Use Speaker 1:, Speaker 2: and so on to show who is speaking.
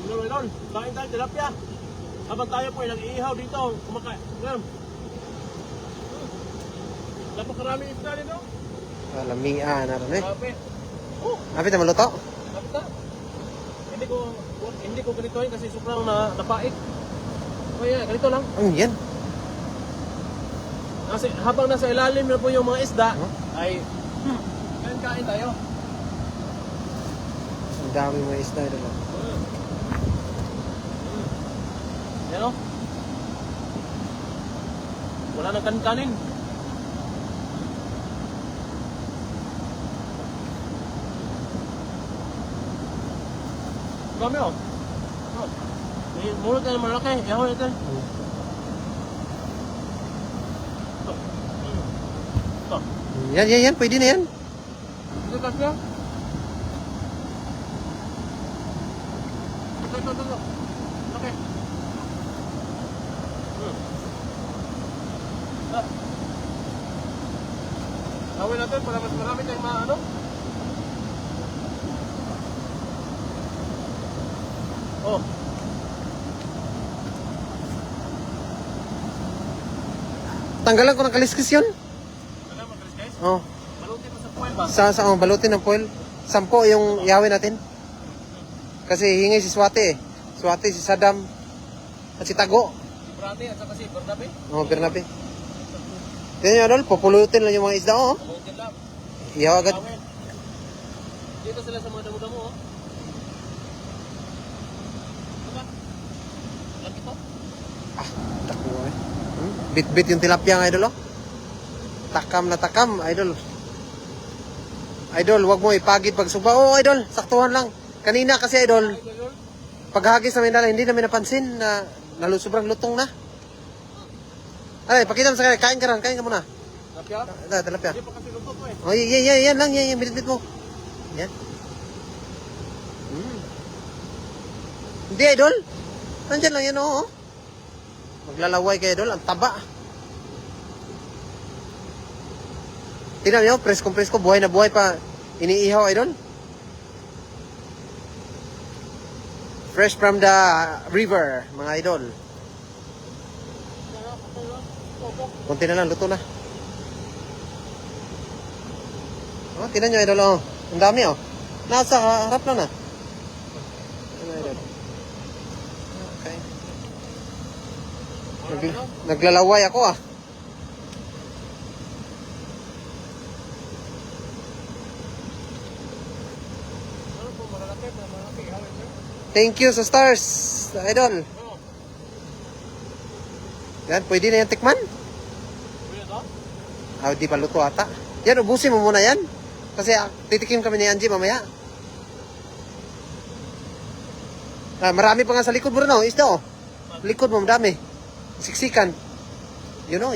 Speaker 1: Idol, kain tayo tilapia. Habang tayo po ay nag-iihaw dito, kumakain. Ngayon. Napakarami isda dito.
Speaker 2: Lamian na rin eh.
Speaker 1: Grabe. Oh,
Speaker 2: Napit na maluto?
Speaker 1: kapita. Hindi ko ganitoin kasi sobrang napait. Kaya ganito lang.
Speaker 2: Ang yan.
Speaker 1: Kasi habang nasa ilalim na po yung mga isda,
Speaker 2: Huh?
Speaker 1: ay kain tayo.
Speaker 2: Ang dami mga isda ito.
Speaker 1: Yan o. Wala nang kanin. Dami o. Muna tayo malaki. Yahoy natin. Ito.
Speaker 2: Yan. Pwede na yan.
Speaker 1: Ito kasi. Ito. Okay. Gawin natin para mas marami tayong maano. Oh.
Speaker 2: Tanggalan ko ng kaliskis yun.
Speaker 1: Ano mo, guys?
Speaker 2: Oh.
Speaker 1: Balutin mo sa puwan ba?
Speaker 2: Sa balutin ng foil. 10 yung ihawin natin. Kasi hingi si Swati eh. Swati, si Saddam, at si Tago.
Speaker 1: Si Brate at saka si Bernabe.
Speaker 2: Oh, Bernabe. Yan yun, Adol. Pupulutin lang yung mga isda, oh.
Speaker 1: Balutin lang.
Speaker 2: Ihaw agad.
Speaker 1: Gawin. Dito sila sa mga damo-damo, oh. Diba? Lagi to?
Speaker 2: Takbo eh. Bit-bit yung tilapia nga, Idol, oh. Takam na takam, Idol. Idol, wag mo ipagid pag suba. Oo, Idol, saktuhan lang. Kanina kasi, Idol, paghagis namin dala, hindi namin napansin na sobrang lutong na. Ay, pakita mo sa kanya, kain ka muna.
Speaker 1: Lapya?
Speaker 2: Tilapia.
Speaker 1: Hindi pa kasi luto to eh.
Speaker 2: Oh, yan lang, yan, bit-bit mo. Yan. Hindi, Idol. Nandiyan lang yan, oo. Maglalaway kayo, Idol. Ang taba. Tingnan nyo, presko, buhay na buhay pa. Iniihaw, Idol. Fresh from the river, mga Idol. Kunti na lang, luto na. Oh, tingnan nyo, Idol, oh. Ang dami, oh. Nasa harap lang na. Okay. Naglalaway ako, ah. Thank you sa stars, Idol. Yan, pwede na yan tikman. Di pa luto ata. Yan, ubusin mo muna yan. Kasi titikim kami ni Angie mamaya. Marami pa nga sa likod mo rin, oh. Isda, oh. Likod mo, madami. Siksikan. Yun, oh.